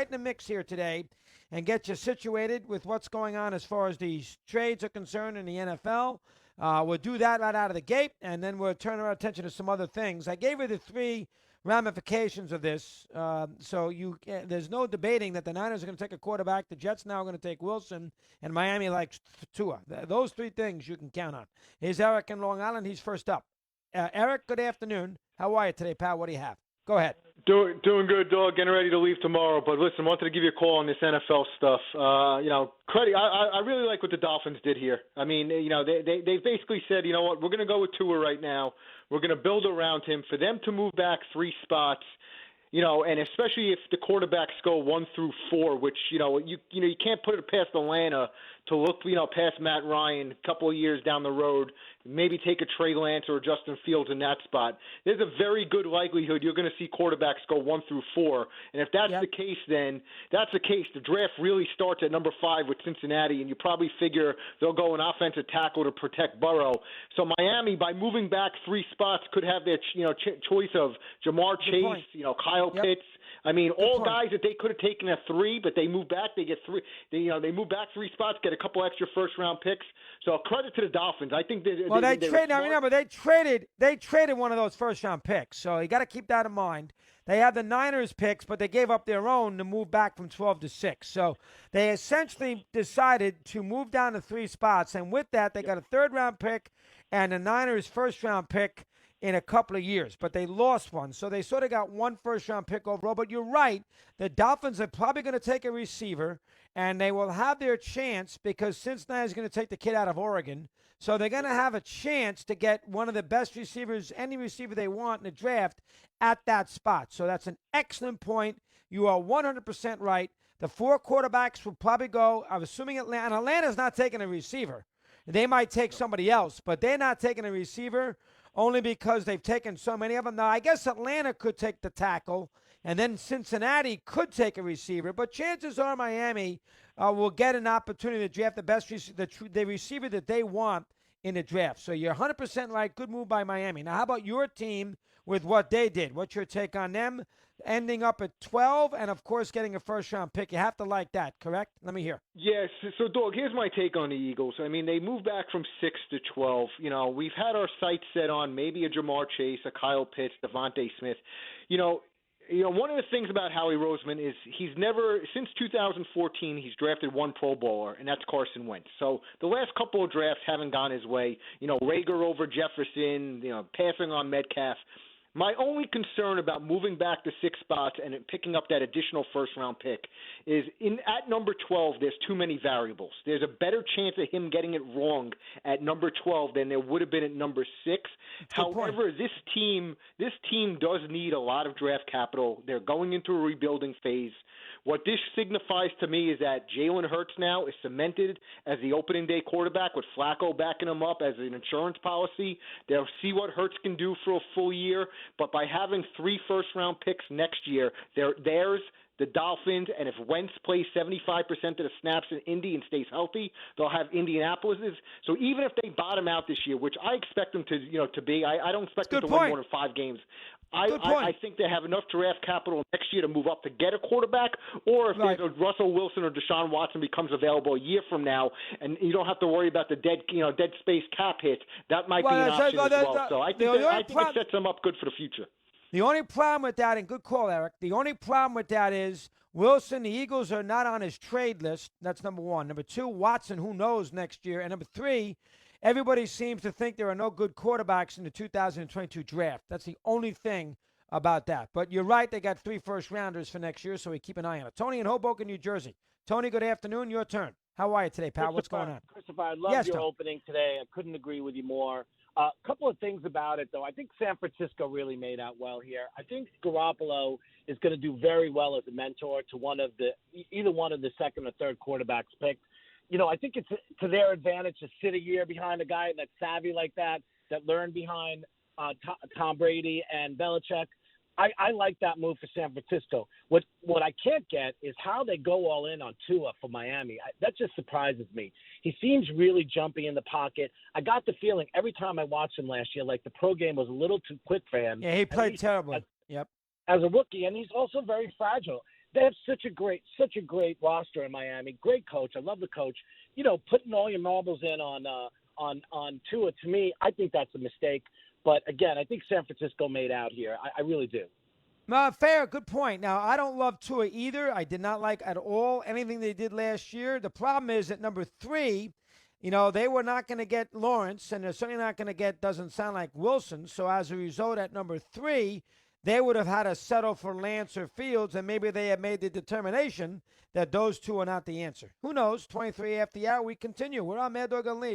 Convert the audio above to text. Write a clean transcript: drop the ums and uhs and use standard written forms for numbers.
right in the mix here today and get you situated with what's going on as far as these trades are concerned in the NFL. We'll do that right out of the gate, and then we'll turn our attention to some other things. I gave you the three ramifications of this, so there's no debating that the Niners are going to take a quarterback, the Jets now are going to take Wilson, and Miami likes Tua. Those three things you can count on. Here's Eric in Long Island. He's first up. Eric, good afternoon. How are you today, pal? What do you have? Go ahead. Doing good, dog. Getting ready to leave tomorrow. But listen, wanted to give you a call on this NFL stuff. Credit. I really like what the Dolphins did here. I mean, they basically said, you know what, we're going to go with Tua right now. We're going to build around him. For them to move back 3 spots, and especially if the quarterbacks go 1 through 4, which you can't put it past Atlanta to look past Matt Ryan a couple of years down the road, maybe take a Trey Lance or a Justin Fields in that spot. There's a very good likelihood you're going to see quarterbacks go 1 through 4, and if that's the case, then that's the case. The draft really starts at number 5 with Cincinnati, and you probably figure they'll go an offensive tackle to protect Burrow. So Miami, by moving back 3 spospots, could have their choice of Jamar Chase, Kyle Pitts. I mean, all guys that they could have taken at 3, but they move back. They get 3. They move back 3 spots, get a couple extra first-round picks. So credit to the Dolphins. I think they traded. Now remember, they traded one of those first-round picks. So you got to keep that in mind. They have the Niners picks, but they gave up their own to move back from 12 to 6. So they essentially decided to move down to 3 spots, and with that, they got a third-round pick and a Niners first-round pick in a couple of years, but they lost one. So they sort of got 1 first-round pick overall. But you're right, the Dolphins are probably going to take a receiver, and they will have their chance because Cincinnati is going to take the kid out of Oregon. So they're going to have a chance to get one of the best receivers, any receiver they want in the draft, at that spot. So that's an excellent point. You are 100% right. The 4 quarterbacks will probably go, I'm assuming Atlanta. And Atlanta's not taking a receiver. They might take somebody else, but they're not taking a receiver only because they've taken so many of them. Now, I guess Atlanta could take the tackle, and then Cincinnati could take a receiver, but chances are Miami will get an opportunity to draft the best the receiver that they want in the draft. So you're 100% right. Good move by Miami. Now, how about your team with what they did? What's your take on them ending up at 12 and, of course, getting a first-round pick? You have to like that, correct? Let me hear. Yes. So, Dog, here's my take on the Eagles. I mean, they moved back from 6 to 12. We've had our sights set on maybe a Jamar Chase, a Kyle Pitts, Devontae Smith. One of the things about Howie Roseman is he's never, since 2014, he's drafted 1 Pro Bowler, and that's Carson Wentz. So the last couple of drafts haven't gone his way. Rager over Jefferson, passing on Metcalf. My only concern about moving back to 6 spots and picking up that additional first-round pick is at number 12, there's too many variables. There's a better chance of him getting it wrong at number 12 than there would have been at number 6. However, this team does need a lot of draft capital. They're going into a rebuilding phase. What this signifies to me is that Jalen Hurts now is cemented as the opening day quarterback with Flacco backing him up as an insurance policy. They'll see what Hurts can do for a full year, but by having 3 first-round picks next year, theirs, the Dolphins, and if Wentz plays 75% of the snaps in Indy and stays healthy, they'll have Indianapolis's. So even if they bottom out this year, which I expect them to be, I don't expect them to win more than 5 games. I think they have enough draft capital next year to move up to get a quarterback, or if there's a Russell Wilson or Deshaun Watson becomes available a year from now, and you don't have to worry about the dead space cap hit, that might be an option as well. So I think it sets them up good for the future. The only problem with that, and good call, Eric, the only problem with that is Wilson, the Eagles are not on his trade list. That's number 1. Number 2, Watson, who knows next year. And number 3, everybody seems to think there are no good quarterbacks in the 2022 draft. That's the only thing about that. But you're right, they got 3 first-rounders for next year, so we keep an eye on it. Tony in Hoboken, New Jersey. Tony, good afternoon. Your turn. How are you today, pal? What's going on? Christopher, I love your opening today. I couldn't agree with you more. A couple of things about it, though. I think San Francisco really made out well here. I think Garropolo is going to do very well as a mentor to either one of the second or third quarterbacks picked. I think it's to their advantage to sit a year behind a guy that's savvy like that learned behind Tom Brady and Belichick. I like that move for San Francisco. What I can't get is how they go all in on Tua for Miami. That just surprises me. He seems really jumpy in the pocket. I got the feeling every time I watched him last year, like the pro game was a little too quick for him. Yeah, he played terribly. As a rookie, and he's also very fragile. They have such a great roster in Miami. Great coach. I love the coach. You know, putting all your marbles in on Tua, to me, I think that's a mistake. But again, I think San Francisco made out here. I really do. Fair, good point. Now, I don't love Tua either. I did not like at all anything they did last year. The problem is at number 3, you know, they were not going to get Lawrence, and they're certainly not going to get, doesn't sound like Wilson. So as a result, at number 3, they would have had to settle for Lance or Fields, and maybe they have made the determination that those two are not the answer. Who knows? 23 after the hour, we continue. We're on Mad Dog Unleashed.